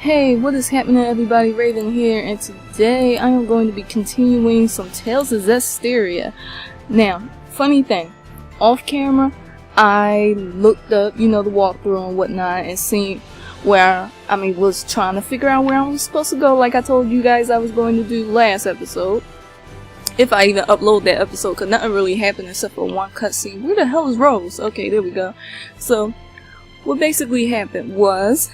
Hey, what is happening everybody, Raven here, and today I am going to be continuing some Tales of Zestiria. Now, funny thing, off camera, I looked up, the walkthrough and whatnot, and seen where, was trying to figure out where I was supposed to go, like I told you guys I was going to do last episode. If I even upload that episode, because nothing really happened except for one cutscene. Where the hell is Rose? Okay, there we go. So, what basically happened was,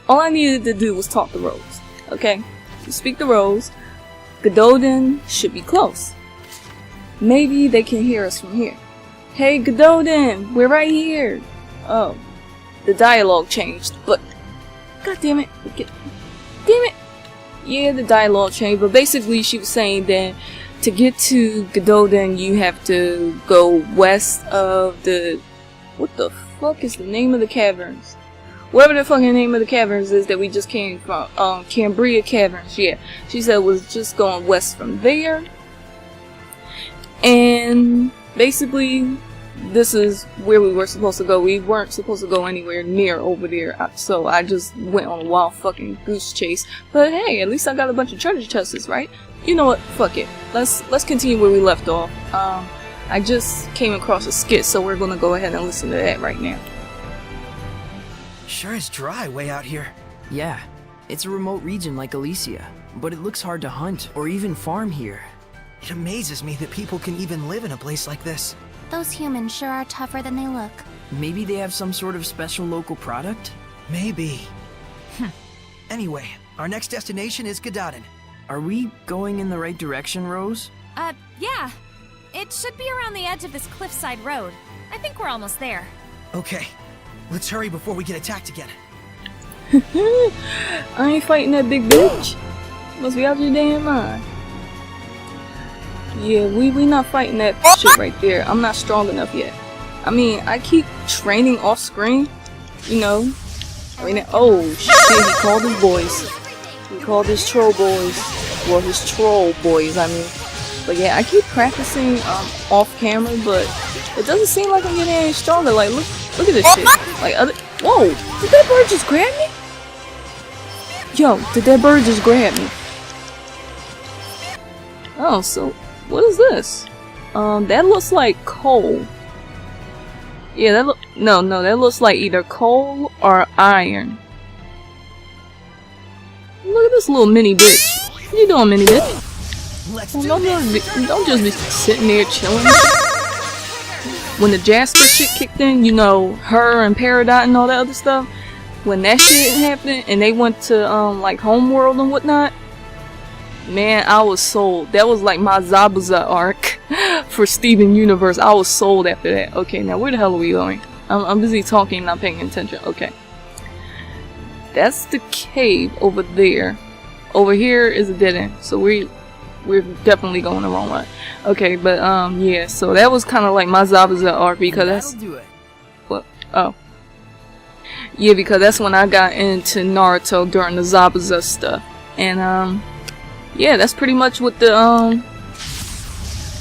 all I needed to do was talk to Rose. Okay? To speak to Rose, Gododin should be close. Maybe they can hear us from here. Hey Gododin, we're right here. Oh, the dialogue changed, but god damn it. Damn it. Yeah, the dialogue changed, but basically she was saying that to get to Gododin you have to go west of the... What the fuck is the name of the caverns? Whatever the fucking name of the caverns is that we just came from, Cambria Caverns, yeah. She said it was just going west from there. And basically, this is where we were supposed to go. We weren't supposed to go anywhere near over there, so I just went on a wild fucking goose chase. But hey, at least I got a bunch of treasure chests, right? You know what? Fuck it. Let's continue where we left off. I just came across a skit, so we're gonna go ahead and listen to that right now. Sure is dry way out here. Yeah, it's a remote region like Elysia, but it looks hard to hunt or even farm here. It amazes me that people can even live in a place like this. Those humans sure are tougher than they look. Maybe they have some sort of special local product? Maybe. Anyway, our next destination is Gododin. Are we going in the right direction, Rose? Yeah. It should be around the edge of this cliffside road. I think we're almost there. Okay. Let's hurry before we get attacked again. I ain't fighting that big bitch. Must be out your damn mind. Yeah, we not fighting that shit right there. I'm not strong enough yet. I keep training off screen. Oh shit, he called his boys. He called his troll boys. Well, his troll boys, But yeah, I keep practicing off camera, but it doesn't seem like I'm getting any stronger. Like, look at this shit. Whoa! Did that bird just grab me? Yo, did that bird just grab me? Oh, so what is this? That looks like coal. Yeah, that looks like either coal or iron. Look at this little mini bitch. What you doing, mini bitch? Don't just be sitting there chilling. When the Jasper shit kicked in, her and Peridot and all that other stuff, when that shit happened and they went to like Homeworld and whatnot, man, I was sold. That was like my Zabuza arc for Steven Universe. I was sold after that. Okay, now where the hell are we going? I'm busy talking, not paying attention. Okay, that's the cave over there. Over here is a dead end, so we're definitely going the wrong way. Okay, but yeah, so that was kind of like my Zabuza arc because that's... That'll do it. What? Oh. Yeah, because that's when I got into Naruto during the Zabuza stuff. And yeah, that's pretty much what the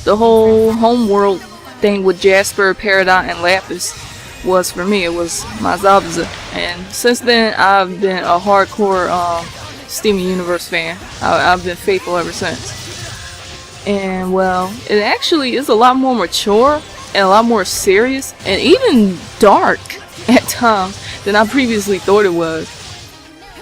whole Homeworld thing with Jasper, Peridot, and Lapis was for me. It was my Zabuza. And since then, I've been a hardcore Steven Universe fan. I've been faithful ever since. And well, it actually is a lot more mature and a lot more serious and even dark at times than I previously thought it was.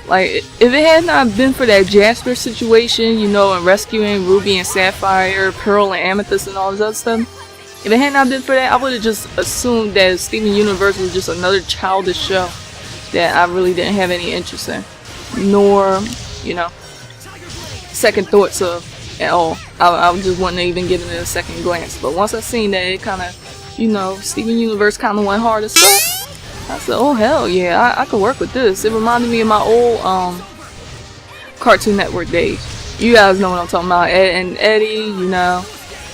Like, if it had not been for that Jasper situation, and rescuing Ruby and Sapphire, Pearl and Amethyst and all this other stuff, if it had not been for that, I would have just assumed that Steven Universe was just another childish show that I really didn't have any interest in. Nor, second thoughts of at all. I just wasn't even giving it a second glance. But once I seen that it kind of, Steven Universe kind of went hard as fuck, I said, oh hell yeah, I could work with this. It reminded me of my old Cartoon Network days. You guys know what I'm talking about. Ed and Eddie,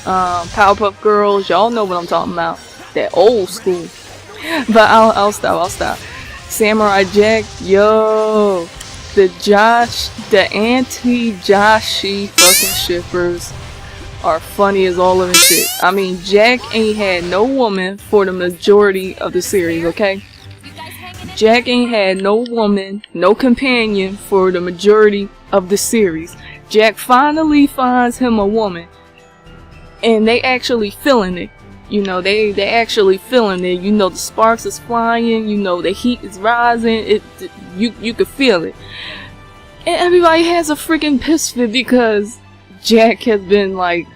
Powerpuff Girls. Y'all know what I'm talking about. That old school. But I'll stop. Samurai Jack, yo. The anti-Joshi fucking shippers are funny as all of them shit. Jack ain't had no woman for the majority of the series, okay? Jack ain't had no woman, no companion for the majority of the series. Jack finally finds him a woman, and they actually feeling it. You know, they actually feeling it. You know, the sparks is flying. You know, the heat is rising. You could feel it. And everybody has a freaking piss fit because Jack has been like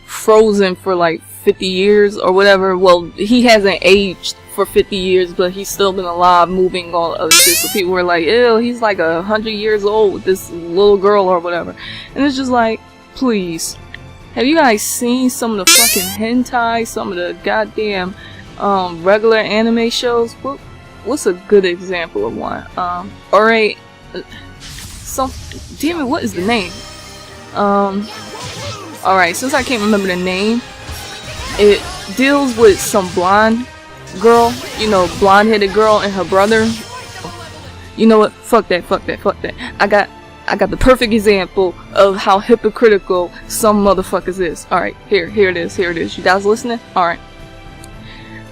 frozen for like 50 years or whatever. Well, he hasn't aged for 50 years, but he's still been alive, moving, all other shit. So people were like, ew, he's like 100 years old with this little girl or whatever. And it's just like, please. Have you guys seen some of the fucking hentai, some of the goddamn regular anime shows? What's a good example of one? Alright, damn it, what is the name? Alright, since I can't remember the name, it deals with some blonde girl, you know, blonde-headed girl and her brother. You know what? Fuck that. I got the perfect example of how hypocritical some motherfuckers is. Alright, here it is. You guys listening? Alright.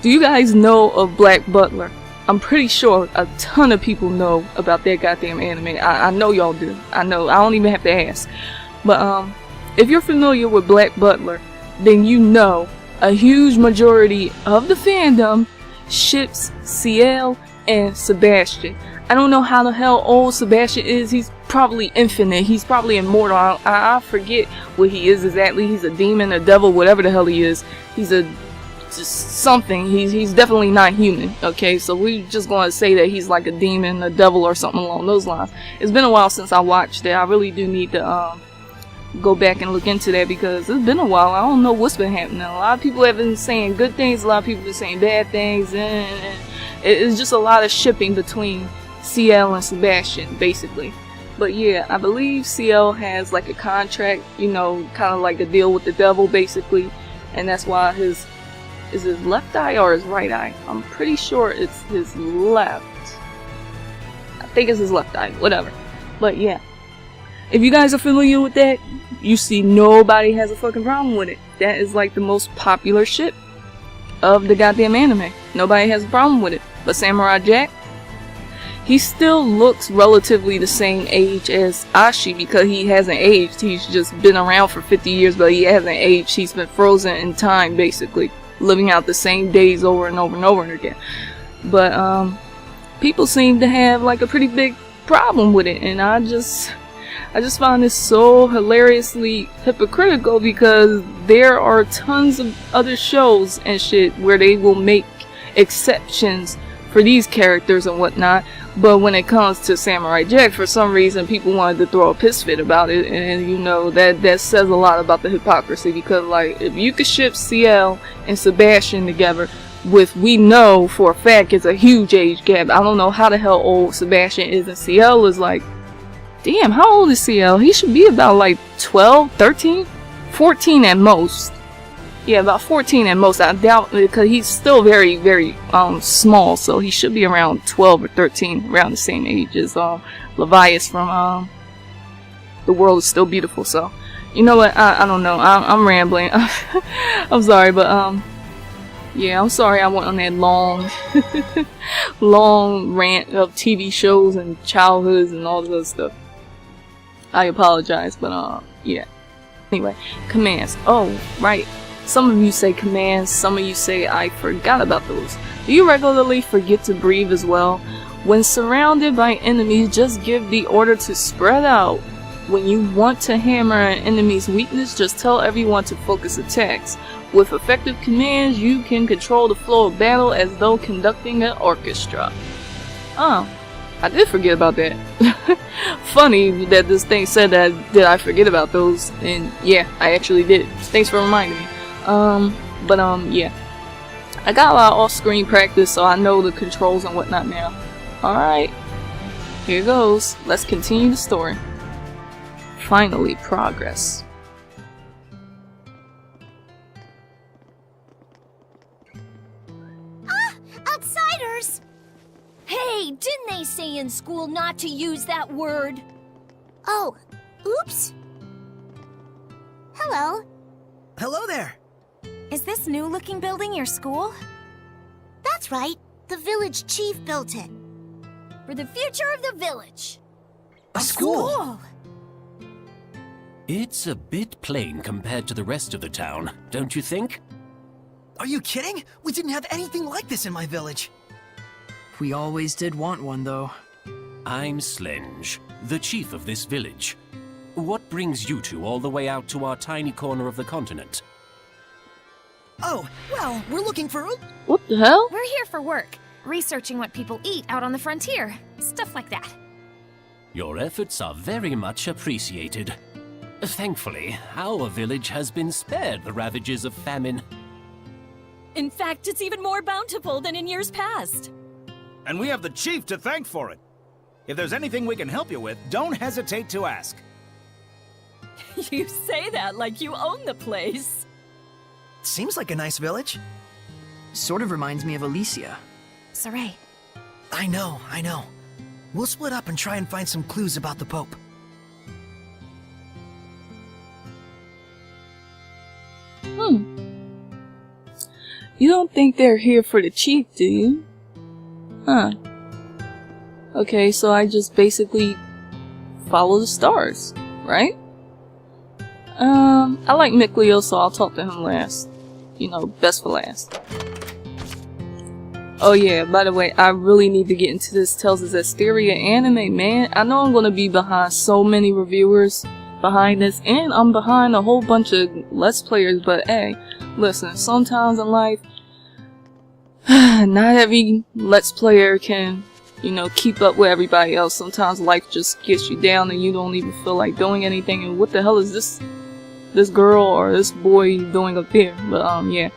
Do you guys know of Black Butler? I'm pretty sure a ton of people know about that goddamn anime. I know y'all do. I know. I don't even have to ask. But, if you're familiar with Black Butler, then you know a huge majority of the fandom ships Ciel and Sebastian. I don't know how the hell old Sebastian is. He's probably infinite. He's probably immortal. I forget what he is exactly. He's a demon, a devil, whatever the hell he is. He's a just something. He's definitely not human. Okay, so we're just going to say that he's like a demon, a devil, or something along those lines. It's been a while since I watched it. I really do need to go back and look into that because it's been a while. I don't know what's been happening. A lot of people have been saying good things. A lot of people have been saying bad things, and it's just a lot of shipping between Ciel and Sebastian, basically. But yeah, I believe Ciel has like a contract, you know, kind of like a deal with the devil, basically, and that's why is his left eye or his right eye? I'm pretty sure it's his left. I think it's his left eye, whatever. But yeah, if you guys are familiar with that, you see nobody has a fucking problem with it. That is like the most popular ship of the goddamn anime. Nobody has a problem with it. But Samurai Jack, he still looks relatively the same age as Ashi because he hasn't aged. He's just been around for 50 years, but he hasn't aged. He's been frozen in time, basically, living out the same days over and over and over again. But people seem to have like a pretty big problem with it, and I just find this so hilariously hypocritical because there are tons of other shows and shit where they will make exceptions for these characters and whatnot, but when it comes to Samurai Jack, for some reason people wanted to throw a piss fit about it, and you know, that says a lot about the hypocrisy, because like, if you could ship Ciel and Sebastian together with, we know for a fact it's a huge age gap. I don't know how the hell old Sebastian is, and Ciel is like, damn, how old is Ciel? He should be about like 12, 13, 14 at most. Yeah, about 14 at most. I doubt, because he's still very, very small, so he should be around 12 or 13, around the same age as Levias from The World Is Still Beautiful. So, you know what? I don't know. I'm rambling. I'm sorry, but yeah, I'm sorry I went on that long, long rant of TV shows and childhoods and all this other stuff. I apologize, but yeah. Anyway, commands. Oh, right. Some of you say commands, some of you say I forgot about those. Do you regularly forget to breathe as well? When surrounded by enemies, just give the order to spread out. When you want to hammer an enemy's weakness, just tell everyone to focus attacks. With effective commands, you can control the flow of battle as though conducting an orchestra. Oh, I did forget about that. Funny that this thing said that I forget about those, and yeah, I actually did. Thanks for reminding me. Yeah. I got a lot of off-screen practice, so I know the controls and whatnot now. Alright. Here goes. Let's continue the story. Finally, progress. Ah! Outsiders! Hey, didn't they say in school not to use that word? Oh, oops. Hello. Hello there. Is this new-looking building your school? That's right. The village chief built it. For the future of the village. A school? It's a bit plain compared to the rest of the town, don't you think? Are you kidding? We didn't have anything like this in my village. We always did want one, though. I'm Slenge, the chief of this village. What brings you two all the way out to our tiny corner of the continent? Oh, well, we're looking for... What the hell? We're here for work, researching what people eat out on the frontier. Stuff like that. Your efforts are very much appreciated. Thankfully, our village has been spared the ravages of famine. In fact, it's even more bountiful than in years past. And we have the chief to thank for it. If there's anything we can help you with, don't hesitate to ask. You say that like you own the place. Seems like a nice village. Sort of reminds me of Alicia. Saray. I know. We'll split up and try and find some clues about the Pope. You don't think they're here for the chief, do you? Huh. Okay, so I just basically follow the stars, right? I like Mick Leo, so I'll talk to him last. You know, best for last. Oh yeah, by the way, I really need to get into this Tales of Zestiria anime, man. I know I'm gonna be behind so many reviewers behind this, and I'm behind a whole bunch of Let's Players, but hey, listen, sometimes in life, not every Let's Player can, you know, keep up with everybody else. Sometimes life just gets you down and you don't even feel like doing anything, and what the hell is this girl or this boy doing up there? But yeah.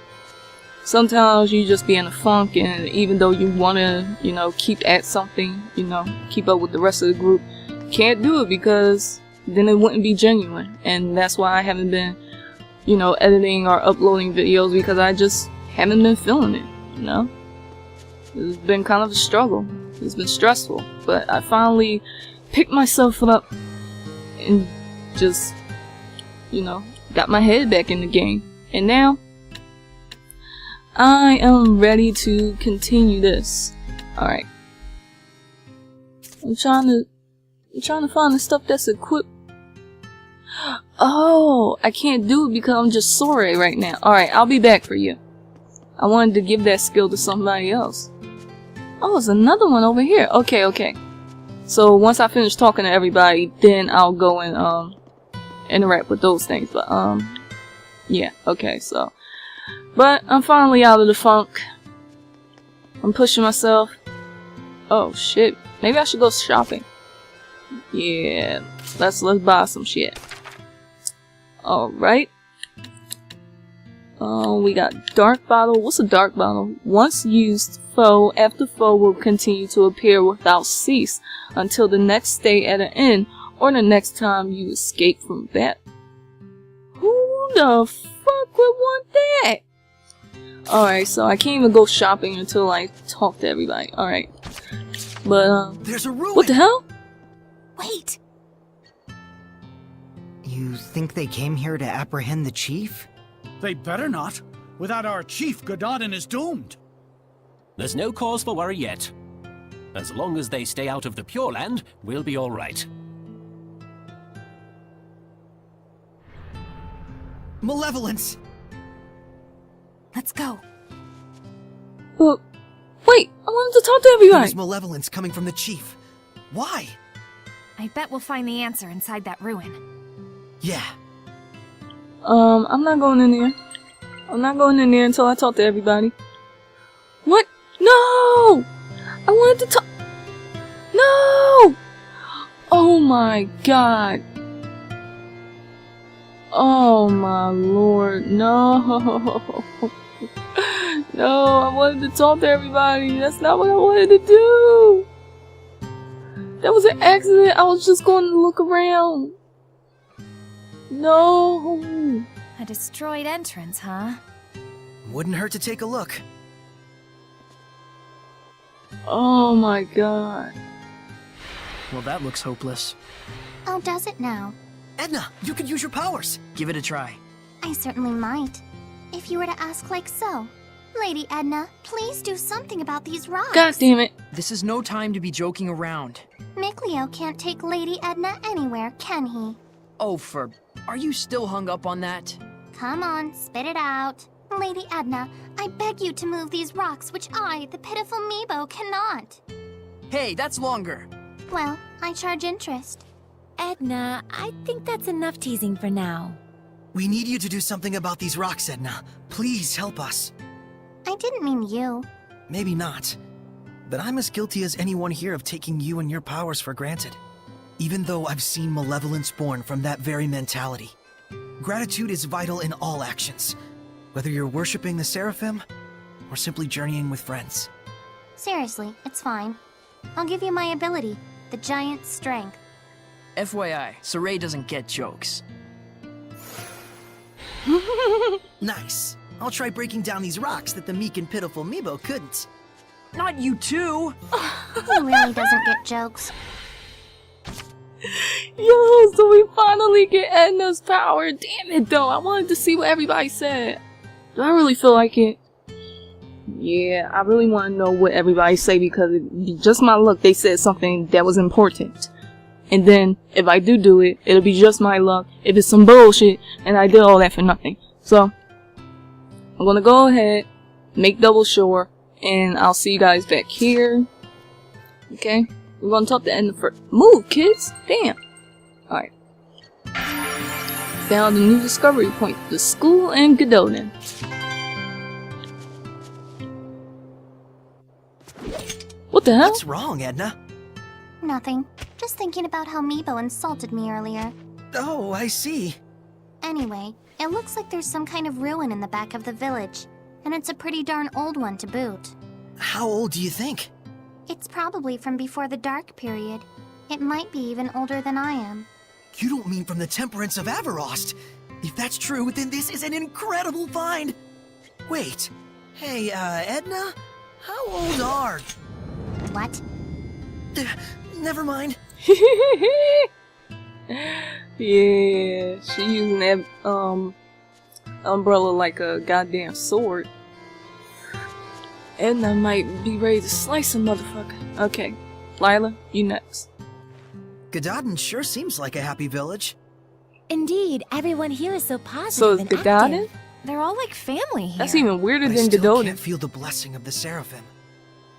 Sometimes you just be in a funk, and even though you wanna, you know, keep at something, you know, keep up with the rest of the group, can't do it because then it wouldn't be genuine. And that's why I haven't been, you know, editing or uploading videos, because I just haven't been feeling it, you know. It's been kind of a struggle. It's been stressful, but I finally picked myself up and just, you know, got my head back in the game. And now I am ready to continue this. Alright. I'm trying to find the stuff that's equipped. Oh, I can't do it because I'm just Sore right now. Alright, I'll be back for you. I wanted to give that skill to somebody else. Oh, there's another one over here. Okay. So once I finish talking to everybody, then I'll go and interact with those things. But yeah, okay, so. But I'm finally out of the funk. I'm pushing myself. Oh shit. Maybe I should go shopping. Yeah, let's buy some shit. Alright. We got dark bottle. What's a dark bottle? Once used, foe after foe will continue to appear without cease until the next stay at an inn or the next time you escape from that. Who the fuck would want that? Alright, so I can't even go shopping until I talk to everybody. Alright. But, there's a ruin! what the hell? Wait. You think they came here to apprehend the chief? They better not. Without our chief, Gododin is doomed. There's no cause for worry yet. As long as they stay out of the Pure Land, we'll be alright. Malevolence! Let's go. Well, wait, I wanted to talk to everybody. There's malevolence coming from the chief. Why? I bet we'll find the answer inside that ruin. Yeah. I'm not going in there. I'm not going in there until I talk to everybody. What? No! I wanted to talk. No! Oh my god. Oh my lord. No. No, I wanted to talk to everybody. That's not what I wanted to do. That was an accident. I was just going to look around. No. A destroyed entrance, huh? Wouldn't hurt to take a look. Oh my god. Well, that looks hopeless. Oh, does it now? Edna, you could use your powers. Give it a try. I certainly might. If you were to ask like so. Lady Edna, please do something about these rocks. God damn it. This is no time to be joking around. Mickleo can't take Lady Edna anywhere, can he? Oh, are you still hung up on that? Come on, spit it out. Lady Edna, I beg you to move these rocks which I, the pitiful Meebo, cannot. Hey, that's longer. Well, I charge interest. Edna, I think that's enough teasing for now. We need you to do something about these rocks, Edna. Please help us. I didn't mean you. Maybe not. But I'm as guilty as anyone here of taking you and your powers for granted. Even though I've seen malevolence born from that very mentality. Gratitude is vital in all actions. Whether you're worshipping the Seraphim, or simply journeying with friends. Seriously, it's fine. I'll give you my ability, the giant strength. FYI, Saray doesn't get jokes. Nice. I'll try breaking down these rocks that the meek and pitiful Meebo couldn't. Not you too! He really doesn't get jokes. Yo, so we finally get Edna's power. Damn it, though. I wanted to see what everybody said. Do I really feel like it? Yeah, I really want to know what everybody say because just my luck, they said something that was important. And then, if I do it, it'll be just my luck. If it's some bullshit, and I did all that for nothing. So, I'm gonna go ahead, make double sure, and I'll see you guys back here. Okay? We're gonna talk to Edna first. Move, kids! Damn! Alright. Found a new discovery point. The school in Godolin. What the hell? What's wrong, Edna? Nothing. Just thinking about how Meebo insulted me earlier. Oh, I see. Anyway, it looks like there's some kind of ruin in the back of the village. And it's a pretty darn old one to boot. How old do you think? It's probably from before the Dark Period. It might be even older than I am. You don't mean from the Temperance of Averost? If that's true, then this is an incredible find! Wait. Hey, Edna? How old are... What? Never mind. Yeah, she using that umbrella like a goddamn sword. Edna might be ready to slice a motherfucker. Okay, Lila, you next. Godolin sure seems like a happy village. Indeed, everyone here is so positive So is and Godolin? active. They're all like family here. That's even weirder But I than still Godolin. can't feel the blessing of the Seraphim.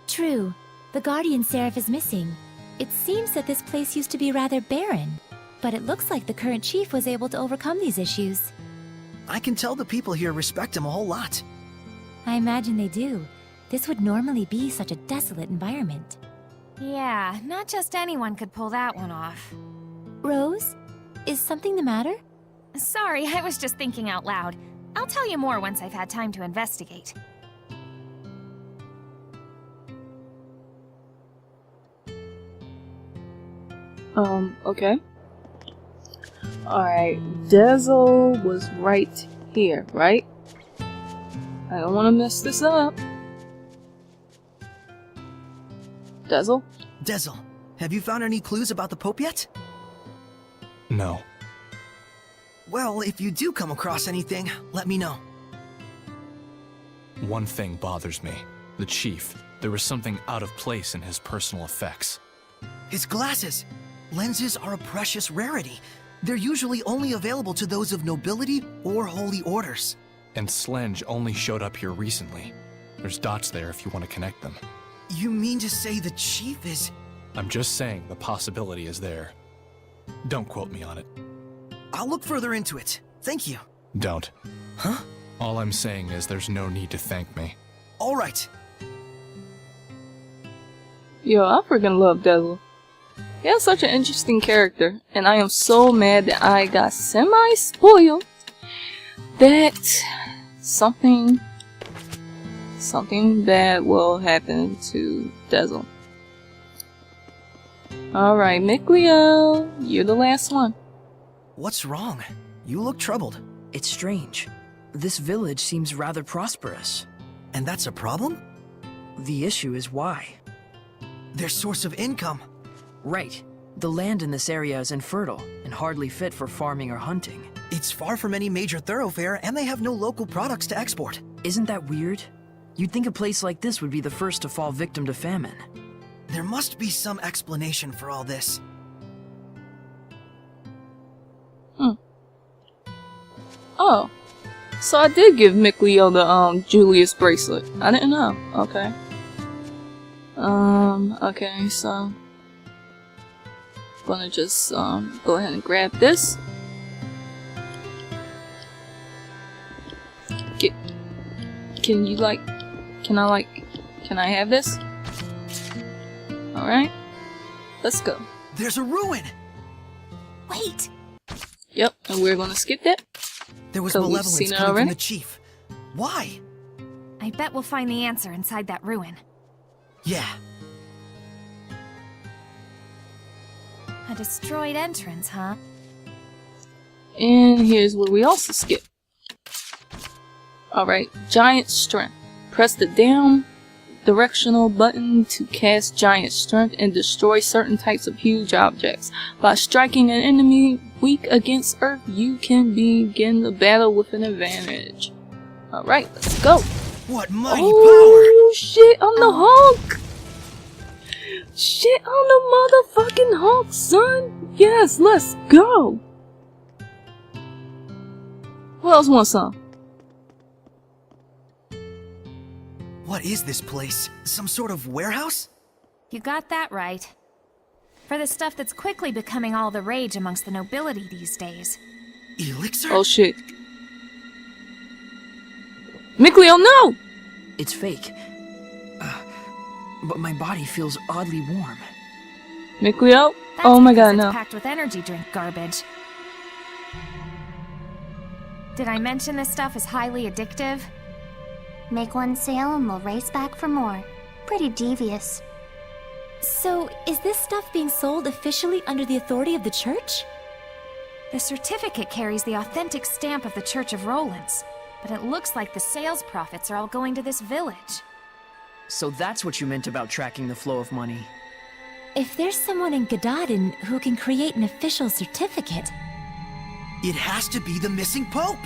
True. The Guardian Seraph is missing. It seems that this place used to be rather barren. But it looks like the current chief was able to overcome these issues. I can tell the people here respect him a whole lot. I imagine they do. This would normally be such a desolate environment. Yeah, not just anyone could pull that one off. Rose? Is something the matter? Sorry, I was just thinking out loud. I'll tell you more once I've had time to investigate. Okay. Alright, Dazzle was right here, right? I don't want to mess this up. Dazzle? Dazzle, have you found any clues about the Pope yet? No. Well, if you do come across anything, let me know. One thing bothers me. The chief. There was something out of place in his personal effects. His glasses! Lenses are a precious rarity. They're usually only available to those of nobility or holy orders. And Slenge only showed up here recently. There's dots there if you want to connect them. You mean to say the chief is... I'm just saying the possibility is there. Don't quote me on it. I'll look further into it. Thank you. Don't. Huh? All I'm saying is there's no need to thank me. All right. Yo, I freaking love Dazzle. He has such an interesting character, and I am so mad that I got semi-spoiled that something bad will happen to Dazzle. Alright, Mickleo, you're the last one. What's wrong? You look troubled. It's strange. This village seems rather prosperous. And that's a problem? The issue is why. Their source of income. Right. The land in this area is infertile and hardly fit for farming or hunting. It's far from any major thoroughfare, and they have no local products to export. Isn't that weird? You'd think a place like this would be the first to fall victim to famine. There must be some explanation for all this. Oh. So I did give Mickleo the, Julius bracelet. I didn't know. Okay. Okay, so... gonna just, go ahead and grab this. Can I have this? Alright. Let's go. There's a ruin! Wait! Yep, and we're gonna skip that. There was So we've malevolence seen it coming already? from the chief. Why? I bet we'll find the answer inside that ruin. Yeah. A destroyed entrance, huh? And here's where we also skip. Alright, giant strength. Press the down directional button to cast giant strength and destroy certain types of huge objects. By striking an enemy weak against earth, you can begin the battle with an advantage. Alright, let's go. What mighty Oh shit, I'm the Hulk! Shit, I'm the motherfucking Hulk, son! Yes, let's go! Who else wants some? What is this place? Some sort of warehouse? You got that right. For the stuff that's quickly becoming all the rage amongst the nobility these days. Elixir? Oh shit. Mickleo, no! It's fake. But my body feels oddly warm. Mickleo? That's Oh my because god, it's no. packed with energy drink garbage. Did I mention this stuff is highly addictive? Make one sale and we'll race back for more. Pretty devious. So, is this stuff being sold officially under the authority of the church? The certificate carries the authentic stamp of the Church of Rollins, but it looks like the sales profits are all going to this village. So that's what you meant about tracking the flow of money. If there's someone in Gadadin who can create an official certificate... It has to be the missing Pope!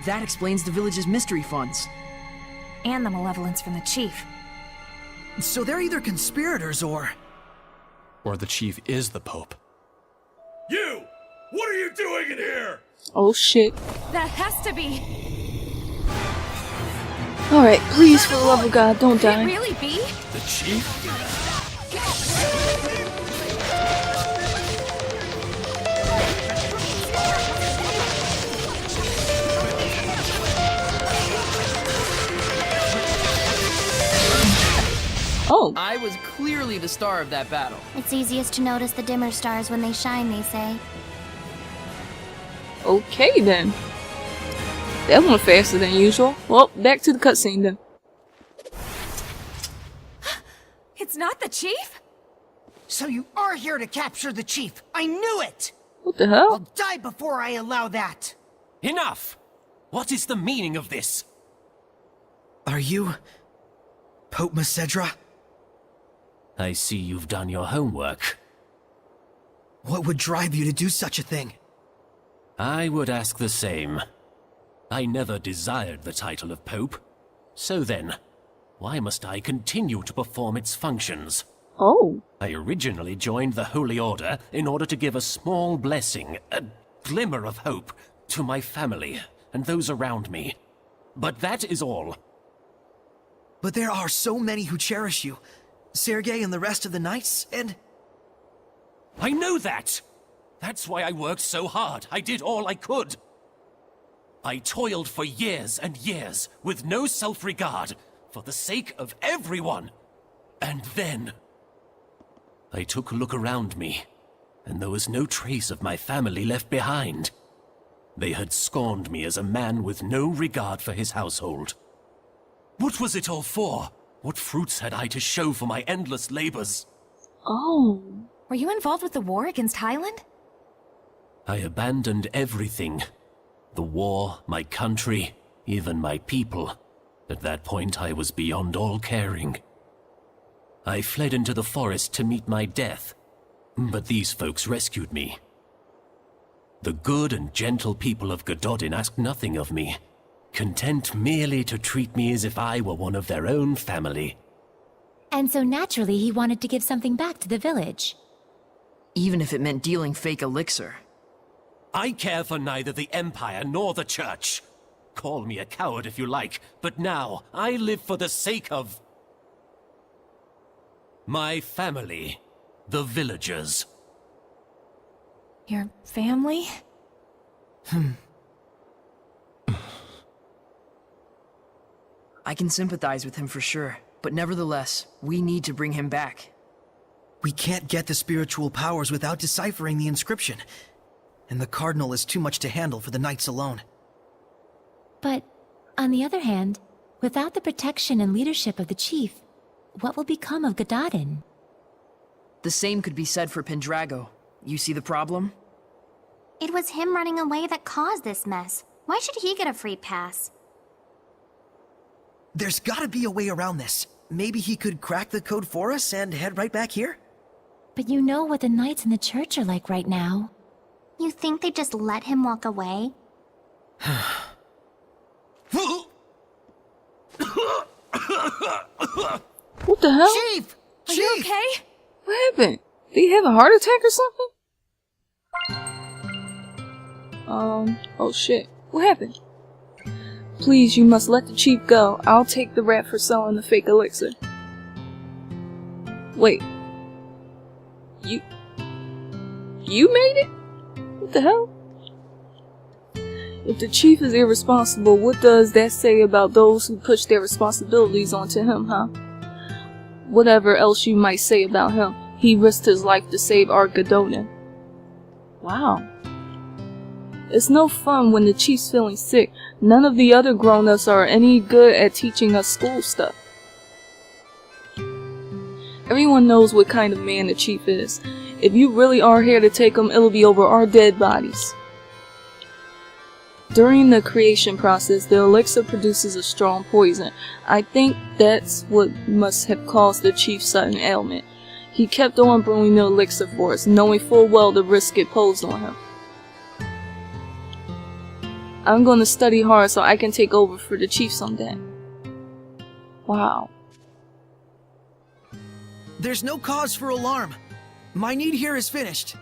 That explains the village's mystery funds. And the malevolence from the chief. So they're either conspirators or the chief is the Pope. You! What are you doing in here? Oh shit. That has to be... Alright, please, for the love of God, don't Could it die. really be? The chief? Oh. I was clearly the star of that battle. It's easiest to notice the dimmer stars when they shine, they say. Okay then. That went faster than usual. Well, back to the cutscene then. It's not the chief? So you are here to capture the chief. I knew it! What the hell? I'll die before I allow that. Enough! What is the meaning of this? Are you Pope Macedra? I see you've done your homework. What would drive you to do such a thing? I would ask the same. I never desired the title of Pope. So then, why must I continue to perform its functions? Oh. I originally joined the Holy Order in order to give a small blessing, a glimmer of hope, to my family and those around me. But that is all. But there are so many who cherish you. Sergei and the rest of the knights, and... I know that! That's why I worked so hard. I did all I could. I toiled for years and years, with no self-regard, for the sake of everyone. And then... I took a look around me, and there was no trace of my family left behind. They had scorned me as a man with no regard for his household. What was it all for? What fruits had I to show for my endless labors? Oh. Were you involved with the war against Highland? I abandoned everything. The war, my country, even my people. At that point, I was beyond all caring. I fled into the forest to meet my death, but these folks rescued me. The good and gentle people of Gadodin asked nothing of me, content merely to treat me as if I were one of their own family. And so naturally he wanted to give something back to the village. Even if it meant dealing fake elixir. I care for neither the Empire nor the Church. Call me a coward if you like, but now I live for the sake of my family, the villagers. Your family? I can sympathize with him for sure, but nevertheless, we need to bring him back. We can't get the spiritual powers without deciphering the inscription. And the Cardinal is too much to handle for the Knights alone. But, on the other hand, without the protection and leadership of the Chief, what will become of Gadadin? The same could be said for Pendrago. You see the problem? It was him running away that caused this mess. Why should he get a free pass? There's gotta be a way around this. Maybe he could crack the code for us and head right back here? But you know what the Knights in the church are like right now. You think they just let him walk away? What the hell? Chief! Are you okay? What happened? Did he have a heart attack or something? Oh shit. What happened? Please, you must let the chief go. I'll take the rat for selling the fake elixir. Wait. You made it? What the hell? If the chief is irresponsible, what does that say about those who push their responsibilities onto him, huh? Whatever else you might say about him, he risked his life to save our Gadadin. Wow. It's no fun when the chief's feeling sick. None of the other grown-ups are any good at teaching us school stuff. Everyone knows what kind of man the chief is. If you really are here to take him, it'll be over our dead bodies. During the creation process, the elixir produces a strong poison. I think that's what must have caused the chief's sudden ailment. He kept on brewing the elixir for us, knowing full well the risk it posed on him. I'm going to study hard so I can take over for the chief someday. Wow. There's no cause for alarm. My need here is finished.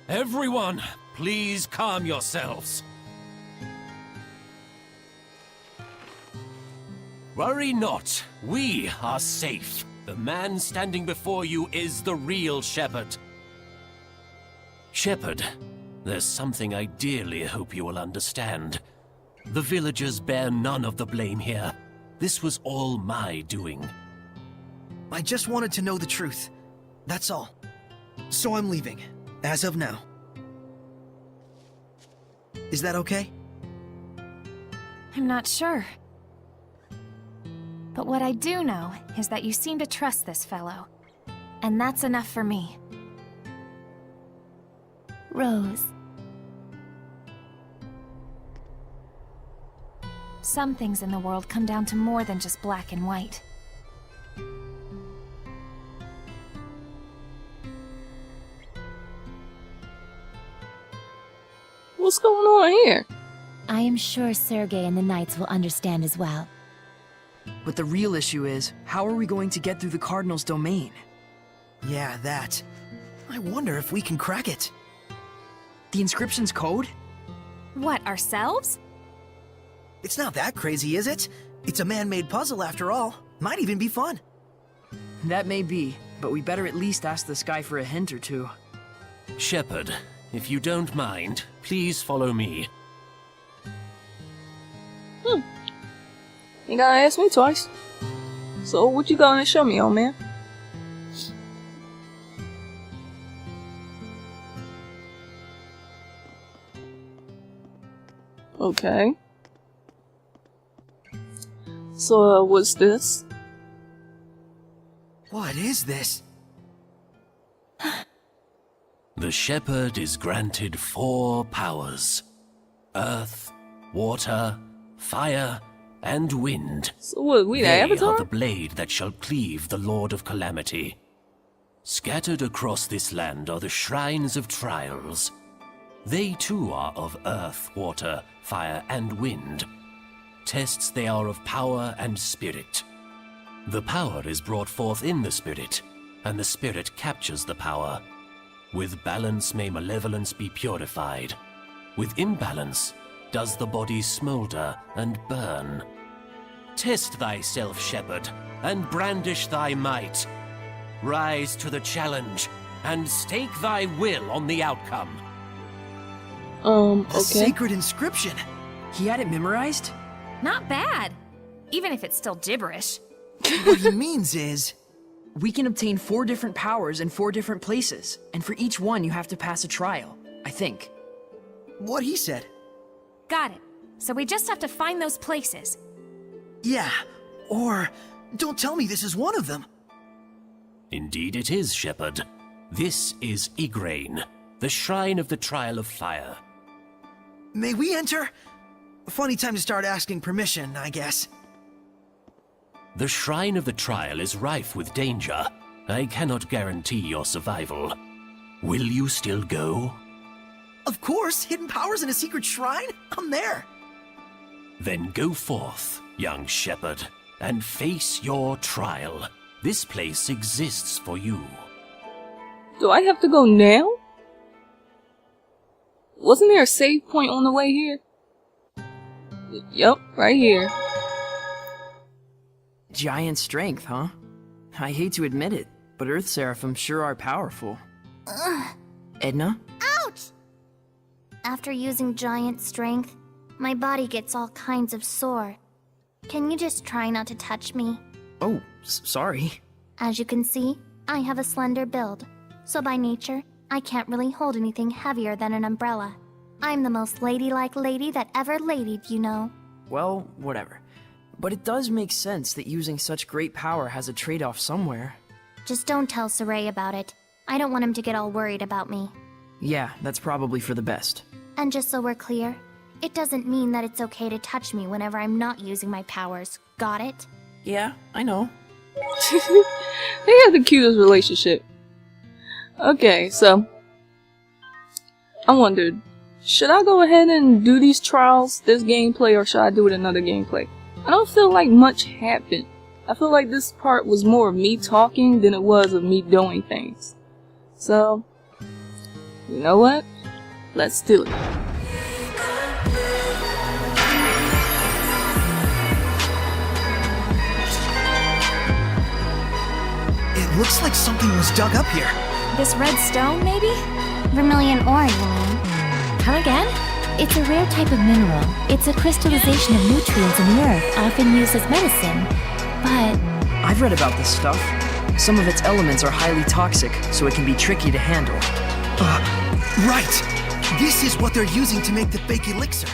Everyone, please calm yourselves. Worry not, we are safe. The man standing before you is the real shepherd. Shepherd, there's something I dearly hope you will understand. The villagers bear none of the blame here. This was all my doing. I just wanted to know the truth. That's all. So I'm leaving, as of now. Is that okay? I'm not sure. But what I do know is that you seem to trust this fellow. And that's enough for me. Rose. Some things in the world come down to more than just black and white. What's going on here? I am sure Sergei and the Knights will understand as well. But the real issue is, how are we going to get through the Cardinal's domain? Yeah, that. I wonder if we can crack it. The inscription's code? What, ourselves? It's not that crazy, is it? It's a man-made puzzle after all. Might even be fun. That may be, but we better at least ask this guy for a hint or two. Shepherd, if you don't mind, please follow me. You gotta ask me twice. So, what you gonna show me, old man? Okay. So, what's this? What is this? The shepherd is granted 4 powers: earth, water, fire, and wind. So what, we the They Avatar? are the blade that shall cleave the Lord of Calamity. Scattered across this land are the shrines of trials. They too are of earth, water, fire, and wind. Tests they are of power and spirit. The power is brought forth in the spirit, and the spirit captures the power. With balance may malevolence be purified. With imbalance does the body smolder and burn. Test thyself, shepherd, and brandish thy might. Rise to the challenge, and stake thy will on the outcome. The Okay. sacred inscription. He had it memorized? Not bad. Even if it's still gibberish. What he means is... We can obtain 4 different powers in 4 different places, and for each one you have to pass a trial, I think. what he said. Got it. So we just have to find those places. Yeah, or... Don't tell me this is one of them. Indeed it is, shepherd. This is Igraine, the shrine of the Trial of Fire. May we enter? Funny time to start asking permission, I guess. The Shrine of the Trial is rife with danger. I cannot guarantee your survival. Will you still go? Of course, hidden powers in a secret shrine? I'm there. Then go forth, young shepherd, and face your trial. This place exists for you. Do I have to go now? Wasn't there a save point on the way here? Yup, right here. Giant strength, huh? I hate to admit it, but Earth Seraphim sure are powerful. Edna? Ouch! After using giant strength, my body gets all kinds of sore. Can you just try not to touch me? Oh, sorry. As you can see, I have a slender build, so by nature, I can't really hold anything heavier than an umbrella. I'm the most ladylike lady that ever ladied, you know. Well, whatever. But it does make sense that using such great power has a trade-off somewhere. Just don't tell Saray about it. I don't want him to get all worried about me. Yeah, that's probably for the best. And just so we're clear, it doesn't mean that it's okay to touch me whenever I'm not using my powers. Got it? Yeah, I know. They have the cutest relationship. Okay, so I wondered, should I go ahead and do these trials, this gameplay, or should I do it another gameplay? I don't feel like much happened. I feel like this part was more of me talking than it was of me doing things. So, you know what? Let's do it. It looks like something was dug up here. This red stone, maybe? Vermilion ore, you mean? Come again? It's a rare type of mineral. It's a crystallization of nutrients in the earth, often used as medicine. But I've read about this stuff. Some of its elements are highly toxic, so it can be tricky to handle. Right! This is what they're using to make the fake elixir.